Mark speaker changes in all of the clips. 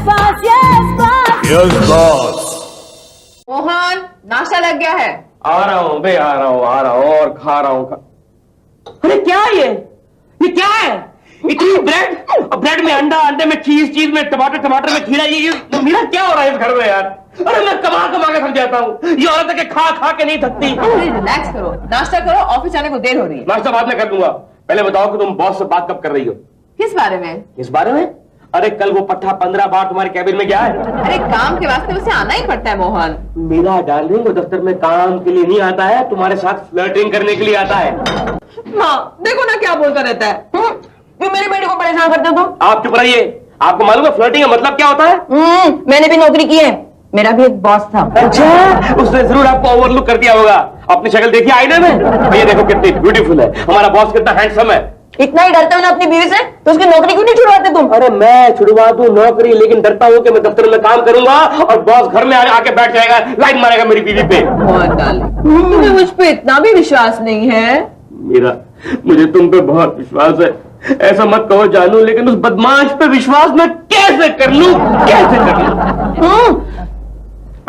Speaker 1: Yes, boss.
Speaker 2: Mohan नाश्ता लग गया है।
Speaker 3: आ रहा हूँ बे, आ रहा हूँ और खा रहा हूँ। अरे क्या ये क्या है? इतनी ब्रेड में अंडा, अंडे में चीज में टमाटर में खीरा, ये मेरा क्या हो रहा है इस घर में यार? अरे मैं कमा के थक जाता हूँ, ये औरत के खा के नहीं थकती।
Speaker 2: रिलैक्स करो, नाश्ता करो, ऑफिस जाने को देर हो रही है।
Speaker 3: नाश्ता बाद में कर लूंगा, पहले बताओ कि तुम बॉस से बात कब कर रही हो?
Speaker 2: किस बारे में?
Speaker 3: किस बारे में? अरे कल वो पट्टा 15 बार तुम्हारे कैबिन में गया है।
Speaker 2: अरे काम के वास्ते उसे आना ही पड़ता है मोहन।
Speaker 3: मेरा डार्लिंग वो दफ्तर में काम के लिए नहीं आता है, तुम्हारे साथ फ्लर्टिंग करने के लिए आता है।
Speaker 2: माँ देखो ना क्या बोलता रहता है। क्यों मेरे बेटे को परेशान करते हो तुम?
Speaker 3: आप चुप रहिए। आपको मालूम है फ्लर्टिंग का मतलब क्या होता है?
Speaker 2: मैंने भी नौकरी की है, मेरा भी एक बॉस था।
Speaker 3: अच्छा, उसने जरूर आपको ओवरलुक कर दिया होगा। अपनी शक्ल देखिए आईने में, ये देखो कितनी ब्यूटीफुल है, हमारा बॉस कितना हैंडसम है।
Speaker 2: इतना ही डरते हो ना अपनी बीवी से, तो उसकी नौकरी क्यों नहीं छुड़वाते तुम?
Speaker 3: अरे मैं छुड़वा दूं नौकरी, लेकिन डरता हूं कि मैं दफ्तर में काम करूंगा और बॉस घर में आके बैठ जाएगा, लाइन मारेगा मेरी बीवी पे।
Speaker 2: तुम्हें मुझ पे इतना भी विश्वास नहीं है?
Speaker 3: मेरा मुझे तुम पे बहुत विश्वास है, ऐसा मत कहो जानू, लेकिन उस बदमाश पे विश्वास मैं कैसे कर लूं?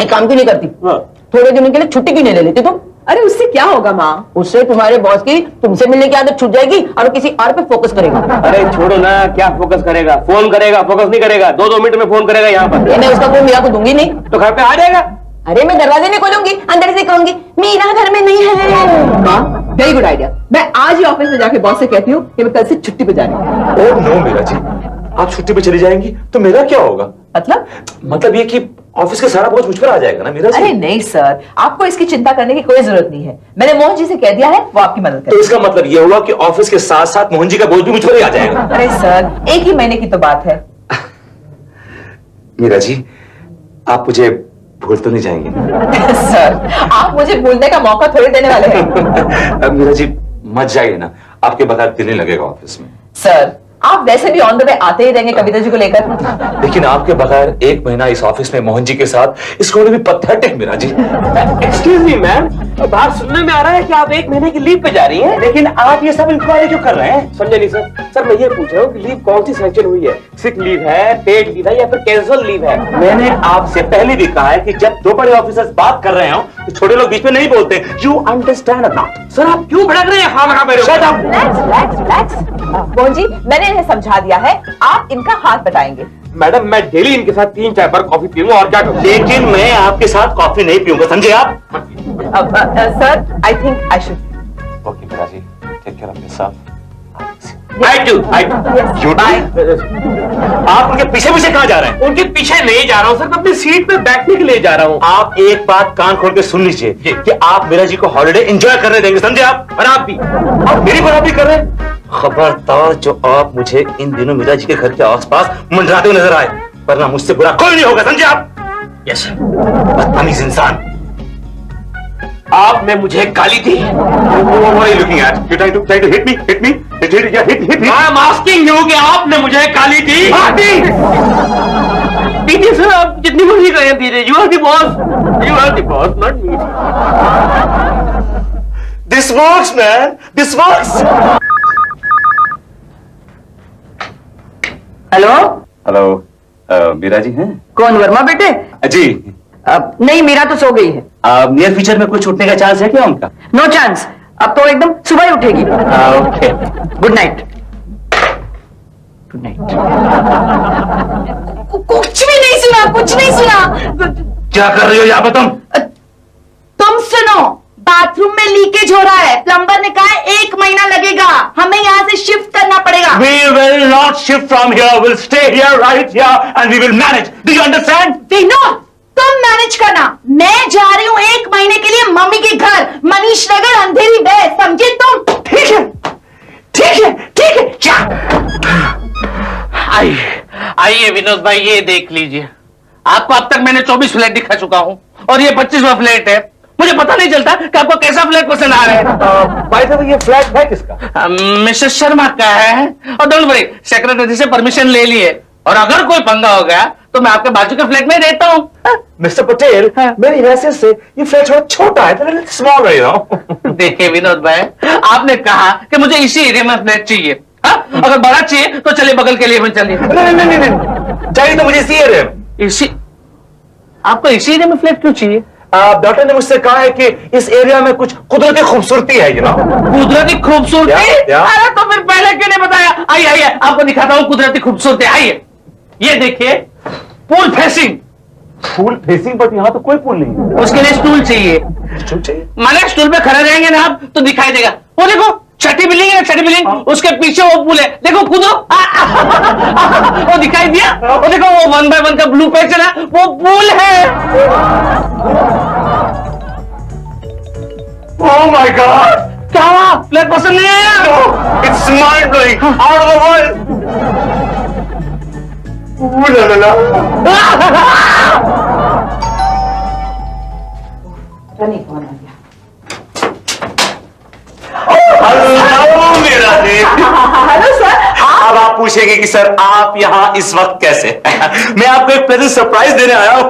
Speaker 2: एक काम क्यों नहीं करती?
Speaker 3: हाँ।
Speaker 2: थोड़े दिनों के लिए छुट्टी क्यों नहीं ले लेती तुम? अरे उससे क्या होगा माँ? उससे तुम्हारे बॉस की तुमसे मिलने की आदत छूट जाएगी और वो किसी और पे फोकस करेगा।
Speaker 3: अरे छोड़ो ना, क्या फोकस करेगा? फोन करेगा, फोकस नहीं करेगा। 2-2 मिनट में फोन करेगा यहाँ पर।
Speaker 2: मैं उसका फोन मीरा को दूंगी नहीं
Speaker 3: तो घर पे आ जाएगा।
Speaker 2: अरे मैं दरवाजे नहीं खोलूंगी, अंदर से कहूंगी मीरा घर में नहीं है। माँ वेरी गुड आइडिया, मैं आज ही ऑफिस में जाके बॉस से कहती हूँ कि मैं कल से छुट्टी पे जा रही हूँ।
Speaker 1: ओह नो मीरा जी, आप छुट्टी पे चली जाएंगी तो मेरा क्या होगा? मतलब ये कि ऑफिस का सारा बोझ मुझ पर आ जाएगा ना मीरा जी?
Speaker 2: अरे नहीं सर, आपको इसकी चिंता करने की कोई जरूरत नहीं है। मैंने मोहन जी से कह दिया है, वो आपकी मदद
Speaker 1: तो
Speaker 2: करेंगे।
Speaker 1: इसका मतलब ये हुआ कि ऑफिस के साथ साथ मोहन जी का बोझ भी मुझ पर ही आ जाएगा?
Speaker 2: अरे सर, एक ही महीने की तो बात है।
Speaker 1: मीरा जी, आप मुझे भूल तो नहीं जाएंगे?
Speaker 2: सर, आप मुझे भूलने का मौका थोड़ी देने वाले हैं।
Speaker 1: मीरा जी मत जाइए ना, आपके बगैर दिल नहीं लगेगा ऑफिस में।
Speaker 2: सर, आप वैसे भी ऑन द वे आते ही रहेंगे कविता जी को लेकर।
Speaker 1: लेकिन आपके बगैर 1 महीना इस ऑफिस में मोहन जी के साथ इसको भी pathetic Meera ji.
Speaker 3: Excuse me ma'am, बाहर सुनने में आ रहा है कि आप 1 महीने की लीव पे जा रही हैं, लेकिन आप ये सब इंक्वायरी क्यों कर रहे हैं? समझे नहीं सर। सर मैं ये पूछ रहा हूँ कि लीव कौन सी सैंक्शन हुई है? सिक लीव है, पेड लीव है या फिर कैजुअल लीव है? मैंने आपसे पहले भी कहा है कि जब 2 बड़े ऑफिसर्स बात कर रहे हो तो छोटे लोग बीच में नहीं बोलते। यू अंडरस्टैंड ना? सर आप क्यों भड़क रहे हैं? हाँ मेरे
Speaker 1: Shut up!
Speaker 2: Relax. Mohan ji, मैंने इन्हें समझा दिया है, आप इनका हाथ बटाएंगे।
Speaker 3: मैडम मैं डेली इनके साथ 3 चाय पर कॉफी पीऊंगा और क्या करूं?
Speaker 1: लेकिन मैं आपके साथ कॉफी नहीं पीऊंगा, समझे आप?
Speaker 2: Sir, I think I should.
Speaker 1: Okay Meera ji, take care of yourself.
Speaker 3: I do.
Speaker 1: आप उनके पीछे पीछे कहाँ जा रहे हैं?
Speaker 3: उनके पीछे नहीं जा रहा हूँ सर, मैं अपनी सीट पे बैठने के लिए जा रहा हूँ।
Speaker 1: आप एक बात कान खोल के सुन लीजिए कि आप मीरा जी को हॉलिडे एंजॉय करने देंगे, समझे आप?
Speaker 3: और आप भी,
Speaker 1: आप मेरी बराबरी कर रहे हैं? खबरदार जो आप मुझे इन दिनों मीरा जी के घर के आसपास मंडराते हुए नजर आए, वरना मुझसे बुरा कोई नहीं होगा, समझे आप? यस, बदतमीज इंसान।
Speaker 3: आपने मुझे गाली दी।
Speaker 1: What are you looking at? You trying to hit me? Hit me? Hit me?
Speaker 3: I'm asking you कि आपने मुझे गाली दी। दीजिए सर, आप जितनी मर्जी कहें दीजिए। You are the boss. You are the boss, not me.
Speaker 1: This works, man. This works.
Speaker 2: Hello
Speaker 1: hello, Meera ji हैं?
Speaker 2: कौन? वर्मा बेटे?
Speaker 1: जी।
Speaker 2: नहीं, मीरा तो सो गई है।
Speaker 1: नियर फ्यूचर में कुछ उठने का चांस है क्या उनका?
Speaker 2: नो चांस, अब तो एकदम सुबह ही उठेगी।
Speaker 1: Okay,
Speaker 2: good night. Good night. कुछ भी नहीं सुना, कुछ नहीं सुना।
Speaker 1: क्या कर रही हो यहाँ पर तुम?
Speaker 2: तुम सुनो, बाथरूम में लीकेज हो रहा है, प्लम्बर ने कहा 1 महीना लगेगा, हमें यहाँ से शिफ्ट करना पड़ेगा।
Speaker 1: We will not shift from here. We'll stay here, right here, and we will manage. Do you understand?
Speaker 2: Vinod, तुम मैनेज करना, मैं जा रही हूँ 1 महीने के लिए मम्मी के घर, मनीष नगर, अंधेरी वे, समझे तुम?
Speaker 1: ठीक है, ठीक है, ठीक है। क्या?
Speaker 3: आइए विनोद भाई, ये देख लीजिए। आपको अब तक मैंने 24 फ्लैट दिखा चुका हूँ और ये 25वां फ्लैट है। मुझे पता नहीं चलता कि आपको कैसा फ्लैट पसंद आ रहा है।
Speaker 1: बाय द वे, ये फ्लैट है किसका?
Speaker 3: मिसेस शर्मा का है। और डोंट वरी, सेक्रेटरी से परमिशन ले लिए, और अगर कोई पंगा हो गया तो मैं आपके बाजू के फ्लैट में रहता हूँ।
Speaker 1: मिस्टर पटेल, मेरी हैसियत से ये फ्लैट थोड़ा छोटा है, स्मॉल है ना।
Speaker 3: देखिए विनोद भाई, आपने कहा कि मुझे इसी एरिया में फ्लैट चाहिए। अगर बड़ा चाहिए तो चलिए, बगल के लिए में चलिए।
Speaker 1: नहीं, चाहिए तो मुझे इसी एरिया में।
Speaker 3: इसी आपको इसी एरिया में फ्लैट क्यों चाहिए?
Speaker 1: डॉक्टर ने मुझसे कहा है कि इस एरिया में कुछ कुदरती खूबसूरती है,
Speaker 3: कुदरती खूबसूरती?
Speaker 1: क्या?
Speaker 3: अरे तो फिर पहले क्यों नहीं बताया? आइए आइए, आपको दिखाता हूँ कुदरती खूबसूरती। आइए, ये देखिए, पूल फेसिंग।
Speaker 1: फूल फेसिंग, पर यहाँ तो कोई पुल नहीं है।
Speaker 3: उसके लिए स्टूल चाहिए।
Speaker 1: स्टूल चाहिए?
Speaker 3: माने स्टूल पे खड़े रहेंगे ना आप तो दिखाई देगा। वो देखो छठी बिल्डिंग है, छठी बिल्डिंग, उसके पीछे वो पुल है, देखो कूदो। वो दिखाई दिया? वो देखो वो 1 by 1 का ब्लू पेज है ना, वो पुल है।
Speaker 1: ओह माय गॉड,
Speaker 3: क्या हुआ? फ्लैट पसंद नहीं आया?
Speaker 1: It's mind blowing, out of the world. Hello मेरा देव।
Speaker 2: Hello sir.
Speaker 1: अब आप पूछेंगे कि सर आप यहाँ इस वक्त कैसे? मैं आपको एक प्रेजेंट सरप्राइज देने आया हूँ।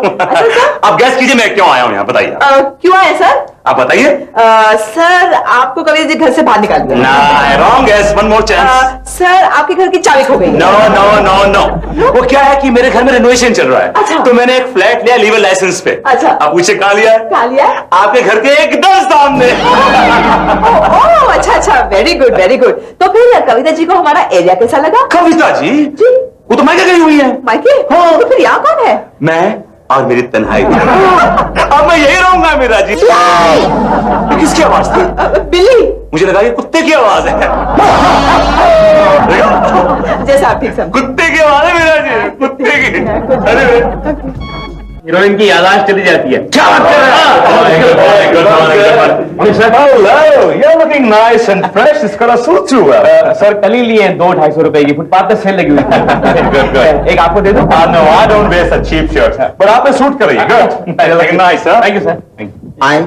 Speaker 1: आप गैस कीजिए मैं क्यों आया हूँ यहाँ, बताइए।
Speaker 2: क्यों आए सर?
Speaker 1: आप बताइए।
Speaker 2: सर आपको कभी जी घर से बाहर निकाल दिया?
Speaker 1: ना, wrong gas, one more chance.
Speaker 2: Sir आपके घर की चाबी खो गई?
Speaker 1: नो नो नो नो, वो क्या है कि मेरे घर में रेनोवेशन चल रहा है।
Speaker 2: अच्छा।
Speaker 1: तो मैंने एक फ्लैट लिया लीगल लाइसेंस पे।
Speaker 2: अच्छा।
Speaker 1: आप पूछे कहाँ लिया है?
Speaker 2: कहाँ लिया है?
Speaker 1: आपके घर के एकदम सामने।
Speaker 2: ओह अच्छा अच्छा, वेरी गुड वेरी गुड। तो फिर कविता जी को हमारा एरिया कैसा लगा?
Speaker 1: कविता जी?
Speaker 2: जी।
Speaker 1: वो तो मायके गई हुई है।
Speaker 2: मायके?
Speaker 1: हाँ।
Speaker 2: तो फिर यहाँ कौन है?
Speaker 1: मैं और मेरी तन्हाई। अब मैं यही रहूंगा मेरा जी। ये किसकी आवाज थी?
Speaker 2: बिल्ली।
Speaker 1: मुझे लगा ये कुत्ते की आवाज है।
Speaker 2: जैसा आप ठीक समझ।
Speaker 1: कुत्ते की आवाज है मेरा जी, कुत्ते की। अरे
Speaker 3: हीरोइन की यादाश्त चली जाती है।
Speaker 1: क्या बात कर रहे हैं? लुकिंग नाइस एंड फ्रेश, इस colour suits you well.
Speaker 3: Sir कल ही लिए 200-250 रुपए की, फुटपाथ पे सेल लगी हुई थी। एक आपको दे दूं?
Speaker 1: No, I don't wear such cheap shirts. But आप सूट करिए, good. Looking nice, huh?
Speaker 3: Thank you sir.
Speaker 4: आए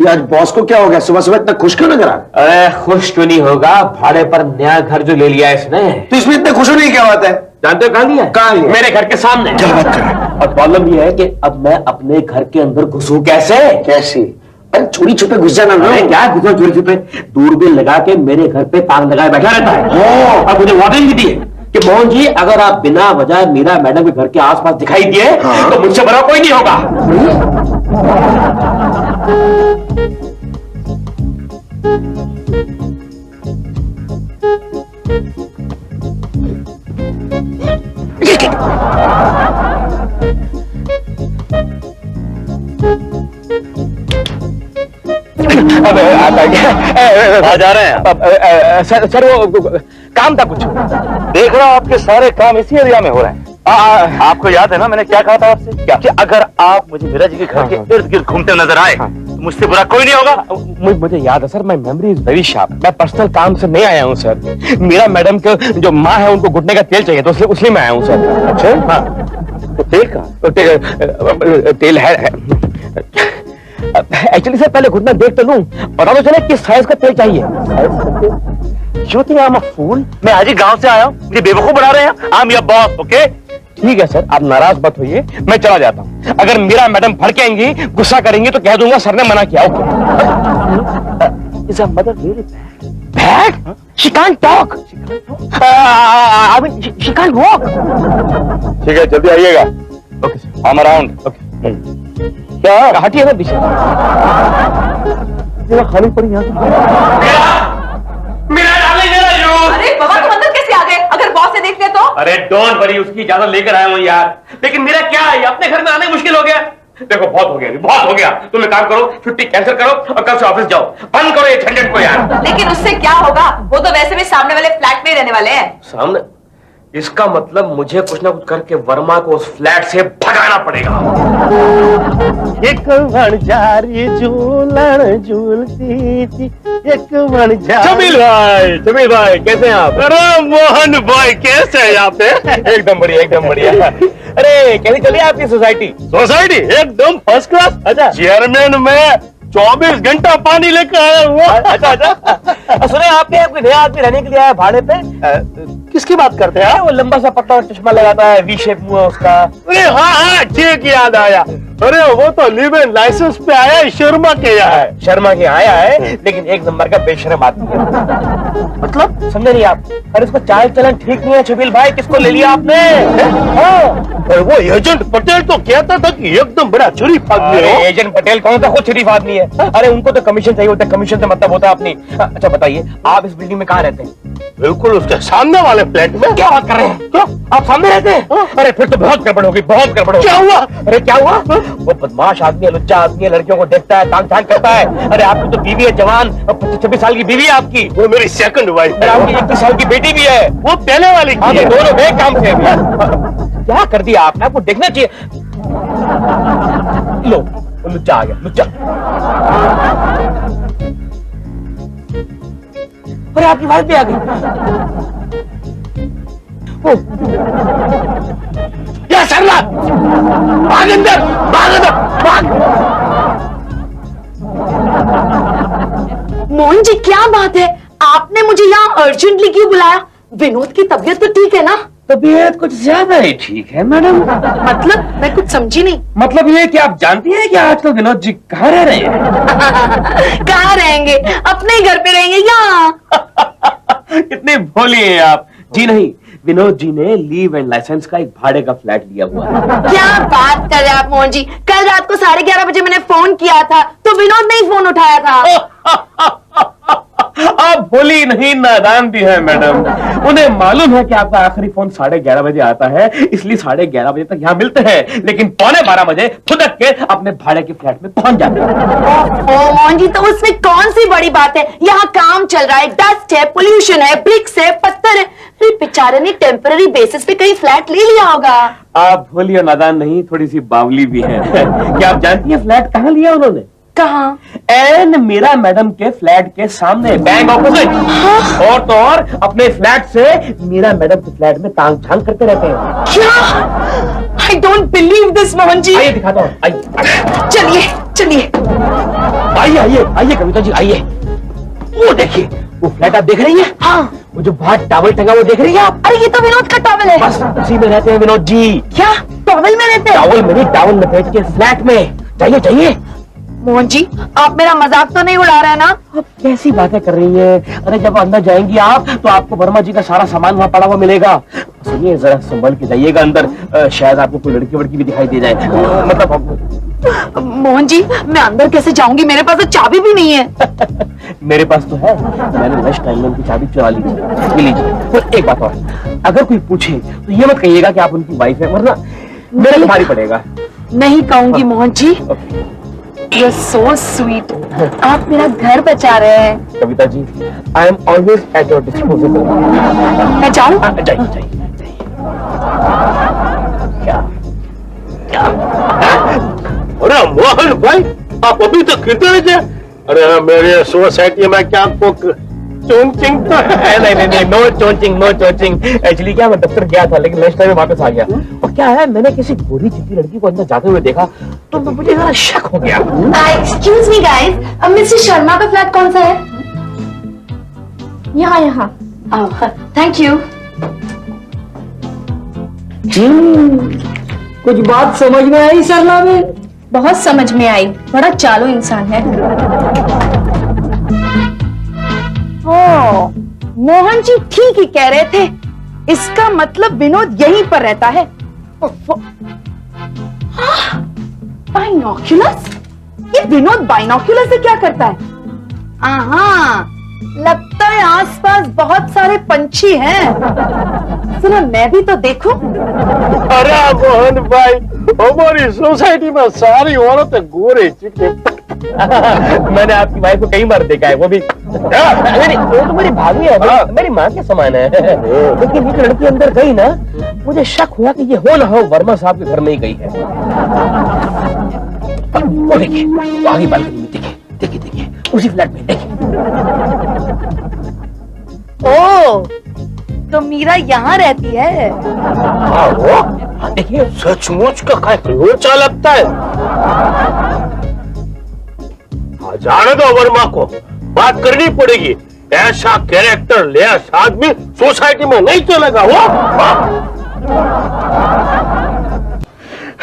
Speaker 4: ये आज बॉस को क्या हो गया? सुबह सुबह इतना खुश क्यों नजर आ रहा?
Speaker 3: अरे खुश क्यों नहीं होगा, भाड़े पर नया घर जो ले लिया है इसने।
Speaker 4: तो इसमें इतने खुश होने की क्या बात है?
Speaker 3: जानते हो कहाँ लिया है?
Speaker 4: कहाँ लिया?
Speaker 3: मेरे घर के सामने।
Speaker 4: क्या बात कर रहे हैं?
Speaker 3: और प्रॉब्लम ये है कि अब मैं अपने घर के अंदर घुसूं कैसे?
Speaker 4: कैसे? अरे चोरी छुपे घुस जाना ना।
Speaker 3: अरे क्या घुसा चोरी छुपे? दूरबीन लगा के मेरे घर पे ताक लगाए बैठा रहता है। अब मुझे वार्निंग भी दी है कि मोहन जी अगर आप बिना वजह मीरा मैडम के घर के आसपास दिखाई दिए तो मुझसे बड़ा कोई नहीं होगा।
Speaker 1: आ जा रहे हैं।
Speaker 3: सर वो काम था कुछ।
Speaker 1: देख रहा हूं आपके सारे काम इसी एरिया में हो रहे हैं। आपको याद है ना मैंने क्या कहा था आपसे? क्या? कि अगर आप मुझे मीरा जी के घर के इर्द गिर्द घूमते नजर आए तो मुझसे बुरा कोई नहीं होगा।
Speaker 3: मुझे याद है sir, my memory is very sharp. मैं पर्सनल काम से नहीं आया हूँ सर। मीरा मैडम के जो माँ है उनको घुटने का तेल चाहिए, तो उसलिए मैं आया हूँ सर।
Speaker 1: अच्छा,
Speaker 3: हाँ।
Speaker 1: तो तेल का
Speaker 3: तेल है। एक्चुअली सर पहले घुटना देख तो लूं, पता तो चले किस साइज का तेल चाहिए।
Speaker 1: You think I'm a fool? मैं आज ही गांव से आया हूँ, मुझे बेवकूफ बना रहे हैं। I'm your boss, okay?
Speaker 3: ठीक है सर, आप नाराज मत होइए, मैं चला जाता हूँ। अगर मीरा मैडम भड़केंगी, गुस्सा करेंगी तो कह दूंगा सर ने मना किया।
Speaker 1: Is her mother really bad?
Speaker 3: Bad? She can't talk. I mean, she can't walk.
Speaker 1: ठीक है, जल्दी आइएगा।
Speaker 3: Okay sir.
Speaker 1: I'm around.
Speaker 3: Okay.
Speaker 1: क्या?
Speaker 3: हटिए ना पीछे।
Speaker 1: जगह खाली पड़ी यहाँ।
Speaker 3: मेरा डार्लिंग मेरा जूस।
Speaker 2: अरे बाबा तुम अंदर कैसे आ गए? अगर बॉस से देख ले तो?
Speaker 3: अरे डोंट वरी, उसकी इजाजत लेकर आया हूँ यार। लेकिन मेरा क्या है, अपने घर में आने मुश्किल हो गया। देखो बहुत हो गया, बहुत हो गया। तुम एक काम करो, छुट्टी कैंसिल करो और कल से ऑफिस जाओ। बंद करो ये झंझट को यार।
Speaker 2: लेकिन उससे क्या होगा? वो तो वैसे भी सामने वाले फ्लैट में ही रहने वाले हैं।
Speaker 3: सामने? इसका मतलब मुझे कुछ ना कुछ करके वर्मा को उस फ्लैट से भगाना पड़ेगा।
Speaker 5: एक वणझारी झूलन झूलती थी, एक वणझारी।
Speaker 3: जमील भाई कैसे हैं आप?
Speaker 5: अरे मोहन भाई कैसे हैं आप?
Speaker 3: एकदम बढ़िया, एकदम बढ़िया। अरे कैसी चली आपकी सोसाइटी?
Speaker 5: सोसाइटी एकदम फर्स्ट क्लास।
Speaker 3: अच्छा।
Speaker 5: चेयरमैन में 24 घंटा पानी लेकर आया हुआ।
Speaker 3: अच्छा अच्छा। सुने आपके यहाँ कोई नया आदमी रहने के लिए आया भाड़े पे?
Speaker 5: किसकी बात करते हैं?
Speaker 3: वो लंबा सा पतला चश्मा लगाता है, वी शेप मुंह है उसका।
Speaker 5: अरे हाँ हाँ ठीक याद आया। अरे वो तो लिव इन लाइसेंस पे आया है, शर्मा के यहाँ है।
Speaker 3: शर्मा के आया है, लेकिन एक नंबर का बेशरम आदमी है। मतलब समझे नहीं आप? अरे उसका चाल चलन ठीक नहीं है छबील भाई, किसको ले लिया आपने? हाँ।
Speaker 5: और वो एजेंट पटेल तो कहता था कि एकदम बड़ा शरीफ आदमी
Speaker 3: अरे
Speaker 5: है।
Speaker 3: एजेंट पटेल कौन सा खुद शरीफ आदमी है? अरे उनको तो कमीशन चाहिए होता है, कमीशन से मतलब होता है अपनी। अच्छा बताइए, आप इस बिल्डिंग में कहाँ रहते हैं?
Speaker 5: बिल्कुल उसके सामने वाले फ्लैट में।
Speaker 3: क्या बात कर रहे हैं? क्या आप सामने रहते हैं? अरे फिर तो बहुत गड़बड़ होगी, बहुत गड़बड़ होगी।
Speaker 5: क्या हुआ?
Speaker 3: अरे क्या हुआ? वो बदमाश आदमी है, लुच्चा आदमी है, लड़कियों को देखता है, तांग झांक करता है। अरे आपकी तो बीवी है जवान, 25-26 साल की बीवी है आपकी।
Speaker 5: वो मेरी सेकंड वाइफ
Speaker 3: अरे
Speaker 5: है।
Speaker 3: आपकी 21 साल की बेटी भी है।
Speaker 5: वो पहले वाली
Speaker 3: हाँ
Speaker 5: की
Speaker 3: तो
Speaker 5: है।
Speaker 3: दोनों में काम से अभी। क्या कर दिया आपने? आपको देखना चाहिए। लो लुच्चा आ गया, लुच्चा। अरे आपकी वाइफ भी आ गई। ओ,
Speaker 5: या सरला, भाग अंदर, भाग अंदर, भाग।
Speaker 2: मोहन जी क्या बात है, आपने मुझे यहाँ अर्जेंटली क्यों बुलाया? विनोद की तबीयत तो ठीक है ना?
Speaker 3: तबीयत कुछ ज्यादा ही ठीक है मैडम।
Speaker 2: मतलब मैं कुछ समझी नहीं।
Speaker 3: मतलब ये कि आप जानती हैं कि आजकल विनोद जी कहाँ रह रहे हैं?
Speaker 2: कहाँ रहेंगे? अपने ही घर पे रहेंगे यहाँ।
Speaker 3: कितने भोली हैं आप। जी नहीं, विनोद जी ने लीव एंड लाइसेंस का एक भाड़े का फ्लैट लिया हुआ है।
Speaker 2: क्या बात कर रहे हैं आप मोहन जी? कल रात को 11:30 बजे मैंने फोन किया था तो विनोद ने ही फोन उठाया था।
Speaker 3: आप भोली नहीं नादान भी है मैडम। उन्हें मालूम है कि आपका आखिरी फोन 11:30 बजे आता है, इसलिए 11:30 बजे तक यहाँ मिलते हैं, लेकिन 11:15 बजे फुदक के अपने भाड़े के फ्लैट में पहुंच जाते हैं।
Speaker 2: ओ मोहन जी, तो उसमें कौन सी बड़ी बात है? यहाँ काम चल रहा है, डस्ट है, पोल्यूशन है, ब्रिक्स है, पत्थर है। अरे बेचारे ने टेम्पररी बेसिस पे कहीं फ्लैट ले लिया होगा।
Speaker 3: आप भोली और नादान नहीं, थोड़ी सी बावली भी है। क्या आप जानती है फ्लैट कहाँ लिया उन्होंने?
Speaker 2: कहाँ?
Speaker 3: एन मीरा मैडम के फ्लैट के सामने, बैंक ऑपोजिट। और तो और अपने फ्लैट से मीरा मैडम के फ्लैट में तांग झांक करते रहते हैं।
Speaker 2: क्या? I don't believe this Mohan ji.
Speaker 3: आइए दिखाता हूँ, आइए
Speaker 2: चलिए चलिए।
Speaker 3: आइए आइए आइए कविता जी आइए। वो देखिए, वो फ्लैट आप देख रही है?
Speaker 2: हाँ।
Speaker 3: वो जो बाहर टॉवल टंगा वो देख रही है आप?
Speaker 2: अरे ये तो विनोद का टॉवल है।
Speaker 3: बस उसी में रहते हैं विनोद जी।
Speaker 2: क्या टॉवल में रहते हैं?
Speaker 3: टॉवल में नहीं, टॉवल में बैठ के फ्लैट में। चाहिए चाहिए।
Speaker 2: मोहन जी आप मेरा मजाक तो नहीं उड़ा रहे हैं ना?
Speaker 3: आप कैसी बातें कर रही हैं? अरे जब अंदर जाएंगी आप तो आपको वर्मा जी का सारा सामान वहाँ पड़ा हुआ मिलेगा। सुनिए जरा संभल के जाइएगा अंदर, शायद आपको कोई लड़की वड़की भी दिखाई दे जाए। मतलब
Speaker 2: मोहन जी मैं अंदर कैसे जाऊंगी? मेरे पास तो चाबी भी नहीं है।
Speaker 3: मेरे पास तो है, मैंने लंच टाइम में उनकी चाबी चुरा ली थी। ये लीजिए। और एक बात और, अगर कोई पूछे तो ये मत कहिएगा कि आप उनकी वाइफ है, वरना मेरे को भारी पड़ेगा।
Speaker 2: नहीं कहूंगी Mohan ji. You're so sweet. आप मेरा घर बचा रहे हैं।
Speaker 3: Kavita ji, I am always at your disposal.
Speaker 2: मैं जाऊं?
Speaker 3: जाइए जाइए। क्या क्या?
Speaker 5: अरे मोहन भाई, आप अभी तक किधर थे? अरे मेरे सोसाइटी में क्या आपको चोंचिंग तो है?
Speaker 3: नहीं, नो चोंचिंग, नो चोंचिंग। एक्चुअली क्या, मैं दफ्तर गया था लेकिन लंच टाइम में वापस आ गया। और क्या है, मैंने किसी गोरी चिट्टी लड़की को अंदर जाते हुए देखा तो मुझे जरा शक हो गया।
Speaker 2: Excuse me guys, mister Sharma का फ्लैट कौन सा है? यहाँ यहाँ। Thank you.
Speaker 6: कुछ बात समझ में आई शर्मा में?
Speaker 2: बहुत समझ में आई, बड़ा चालू इंसान है। ओ, मोहन जी ठीक ही कह रहे थे, इसका मतलब विनोद यहीं पर रहता है। बाइनोक्यूलस? ये विनोद बाइनोक्यूलस से क्या करता है? हाँ, लगता है आसपास बहुत सारे पंछी हैं। सुनो मैं भी तो देखूं।
Speaker 5: अरे मोहन भाई, हमारी सोसाइटी में सारी औरतें गोरे चिट्टे।
Speaker 3: मैंने आपकी वाइफ को कई बार देखा है, वो भी नहीं, वो तो मेरी भाभी है, मेरी माँ के समान है। लेकिन ये लड़की अंदर गई ना, मुझे शक हुआ कि ये हो ना हो वर्मा साहब के घर में ही गई है। वो देखिए, वो आगे बालकनी में, देखिए देखिए देखिए, उसी फ्लैट में देखिए।
Speaker 2: ओ, तो मीरा यहाँ रहती है।
Speaker 3: हाँ वो, हाँ देखिए।
Speaker 5: सचमुच का काय लोचा लगता है। जाने दो वर्मा को, बात करनी पड़ेगी। ऐसा कैरेक्टर लेस आदमी सोसाइटी में नहीं चलेगा। वो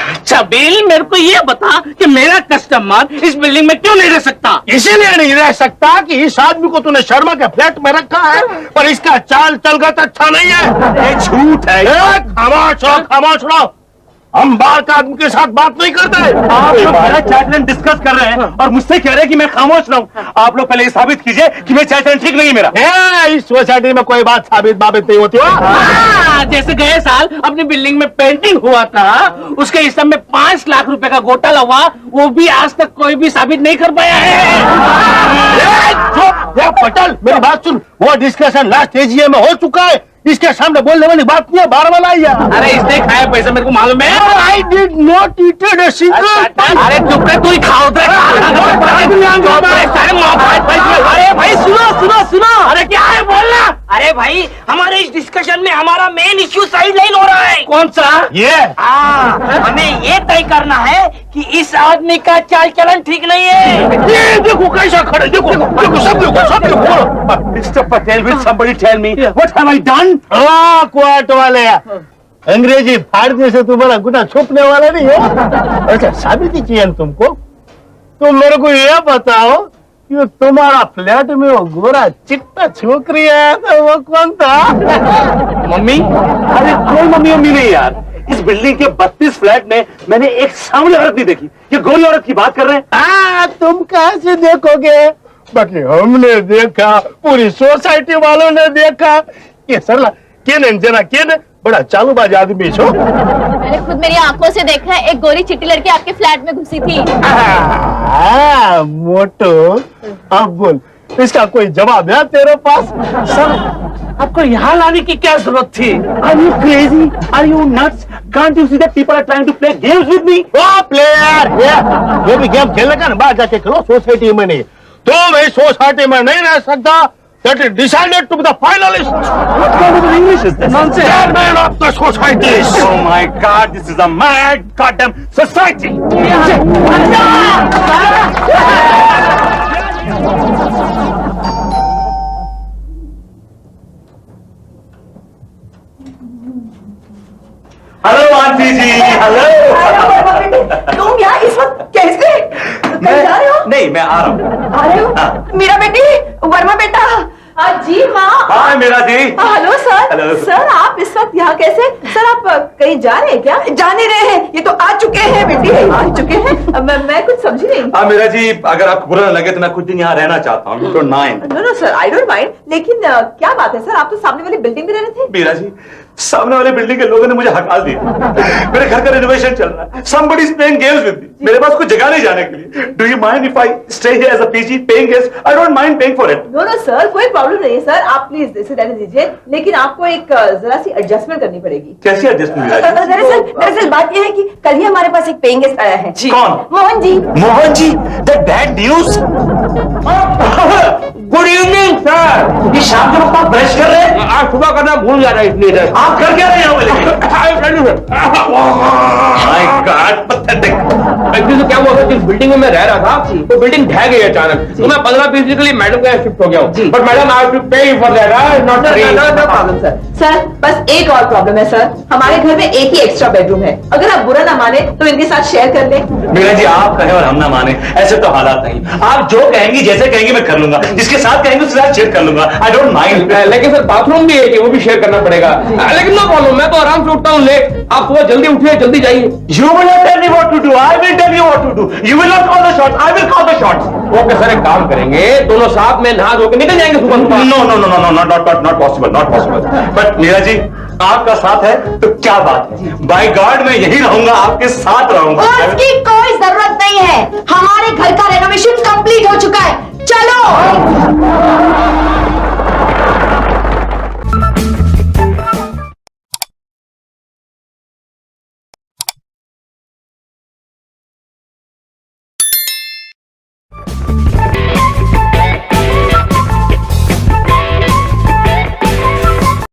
Speaker 5: अच्छा बिल, मेरे को ये बता कि मेरा कस्टमर इस बिल्डिंग में क्यों नहीं रह सकता? इसीलिए नहीं रह सकता कि इस आदमी को तूने शर्मा के फ्लैट में रखा है, पर इसका चाल चलगत अच्छा नहीं है।
Speaker 1: ये झूठ है।
Speaker 5: खामोश रहो। हम बाहर का आदमी के साथ बात नहीं करते।
Speaker 1: आप लोग मेरा चैटलन डिस्कस कर रहे हैं और मुझसे कह रहे हैं कि मैं खामोश रहूं। आप लोग पहले ये साबित कीजिए कि मेरा चैटलन ठीक नहीं है मेरा।
Speaker 5: इस सोसाइटी में कोई बात साबित नहीं होती हो। जैसे गए साल अपनी बिल्डिंग में पेंटिंग हुआ था, उसके हिसाब में 5 लाख रुपए का घोटाला हुआ, वो भी आज तक कोई भी साबित नहीं कर पाया है। पटल, मेरी बात सुन, वो डिस्कशन लास्ट एजीए में हो चुका है। इसके सामने बोलने वाली बात नहीं है, बार बार आई है।
Speaker 1: अरे इसने खाया पैसा मेरे को मालूम है।
Speaker 5: I did not ईटेड a single.
Speaker 1: अरे चुप रहे, तू ही खाओ। अरे भाई सुनो।
Speaker 5: अरे क्या है बोलना?
Speaker 3: अरे भाई, हमारे इस डिस्कशन में हमारा मेन इश्यू साइड लाइन हो रहा है।
Speaker 1: कौन सा?
Speaker 5: ये
Speaker 3: हमें ये तय करना है कि इस आदमी का चाल चलन ठीक नहीं है।
Speaker 5: देखो कैसा खड़े, देखो सब लोग।
Speaker 1: Mister Patel, will somebody tell me what have I done?
Speaker 5: क्वार्ट वाले अंग्रेजी फाड़ने से तुम्हारा गुना छुपने वाला नहीं है। अच्छा साबिती चाहिए तुमको? तुम मेरे को ये बताओ कि तुम्हारा फ्लैट में वो गोरा चिट्टा छोकरी है तो वो कौन था?
Speaker 1: मम्मी? अरे कोई मम्मी नहीं यार। इस बिल्डिंग के 32 फ्लैट में मैंने एक सांवली औरत नहीं देखी। ये गोरी औरत की बात कर रहे हैं?
Speaker 5: तुम कहाँ से देखोगे? बाकी हमने देखा, पूरी सोसाइटी वालों ने देखा। ये सरला केने बड़ा चालूबाज आदमी छो।
Speaker 7: मैंने खुद मेरी आंखों से देखा है, एक गोरी चिट्टी लड़की आपके फ्लैट में घुसी थी।
Speaker 5: मोटो, अब बोल, इसका कोई जवाब है तेरे पास?
Speaker 1: सर, आपको यहाँ लाने की क्या जरूरत थी? Are you crazy? Are you nuts? Can't you see that people are trying to play games with me?
Speaker 5: Player ये भी गेम खेलने का ना, बाहर जाके खेलो, सोसाइटी में नहीं। तुम इस सोसाइटी में नहीं रह सकता। That is decided to be the finalist.
Speaker 1: What kind of English is this?
Speaker 5: Nonsense. Chairman of the society.
Speaker 1: Oh my God, this is a mad goddamn society. Hello aunty ji, hello.
Speaker 2: तुम यहाँ इस वक्त कैसे? कहीं जा रहे हो?
Speaker 1: नहीं, मैं आ रहा हूँ।
Speaker 2: आ रहे हो? मीरा बेटी, वर्मा बेटा। जी माँ।
Speaker 1: Hi Meera ji.
Speaker 2: Hello sir.
Speaker 1: Hello.
Speaker 2: Sir आप इस वक्त यहाँ कैसे? सर आप कहीं जा रहे हैं क्या? जा नहीं रहे हैं, ये तो आ चुके हैं बेटी, आ चुके हैं। मैं कुछ समझी नहीं।
Speaker 1: हाँ मीरा जी, अगर आपको बुरा न लगे तो मैं कुछ दिन यहाँ रहना चाहता हूँ। Don't mind.
Speaker 2: No sir, I don't mind. लेकिन क्या बात है सर, आप तो सामने वाली बिल्डिंग में रह रहे थे।
Speaker 1: मीरा जी, सामने वाले बिल्डिंग के लोगों ने मुझे हटा दिया। मेरे घर का रिनोवेशन चल रहा है। Somebody is playing games with me. मेरे पास कोई जगह नहीं जाने के लिए। Do you mind if I stay here as a PG paying guest? I don't mind paying for it.
Speaker 2: No sir, कोई प्रॉब्लम नहीं है सर, आप प्लीज इसे रहने दीजिए। लेकिन आपको एक जरा सी एडजस्टमेंट करनी पड़ेगी।
Speaker 1: कैसी एडजस्टमेंट मीरा जी?
Speaker 2: दरअसल बात यह है कि कल ही हमारे पास एक पेइंग गेस्ट आया है।
Speaker 1: कौन?
Speaker 2: Mohan ji.
Speaker 1: Mohan ji, that bad news.
Speaker 3: Good evening sir.
Speaker 1: ये शाम के वक्त आप ब्रश कर रहे हैं?
Speaker 3: आज सुबह करना भूल जा रहा है इसलिए।
Speaker 1: आप कर क्या रहे हैं? My God, pathetic.
Speaker 3: एक्चुअली क्या हुआ था, जिस बिल्डिंग में मैं रह रहा था वो बिल्डिंग ढह गई अचानक, तो मैं 15-20 दिन के लिए मैडम के यहाँ शिफ्ट हो गया हूँ। But madam I have to pay for that, not free.
Speaker 2: No problem sir. Sir बस एक और प्रॉब्लम है सर, हमारे घर में एक ही एक्स्ट्रा बेडरूम है। अगर आप बुरा ना माने तो इनके साथ शेयर कर लें।
Speaker 1: मीरा जी, आप कहें और हम ना माने, ऐसे तो हालात नहीं। आप जो कहेंगी, जैसे कहेंगी मैं कर लूंगा। जिसके साथ कहेंगे उसके साथ शेयर कर लूंगा। आई डोंट माइंड।
Speaker 3: लेकिन सर बाथरूम भी है कि वो भी शेयर करना पड़ेगा। लेकिन नो प्रॉब्लम, मैं तो आराम से उठता हूँ लेट। आप सुबह जल्दी उठिए, जल्दी जाइए।
Speaker 1: You will not tell me what to do. I will tell you what to do. You will not call the shots. I will call the shots.
Speaker 3: Okay sir, एक काम करेंगे, दोनों साथ में नहा धो के निकल जाएंगे सुबह सुबह।
Speaker 1: not possible, not possible. But Meera ji, आपका साथ है तो क्या बात है? बाय गॉड मैं यही रहूंगा, आपके साथ रहूंगा।
Speaker 2: उसकी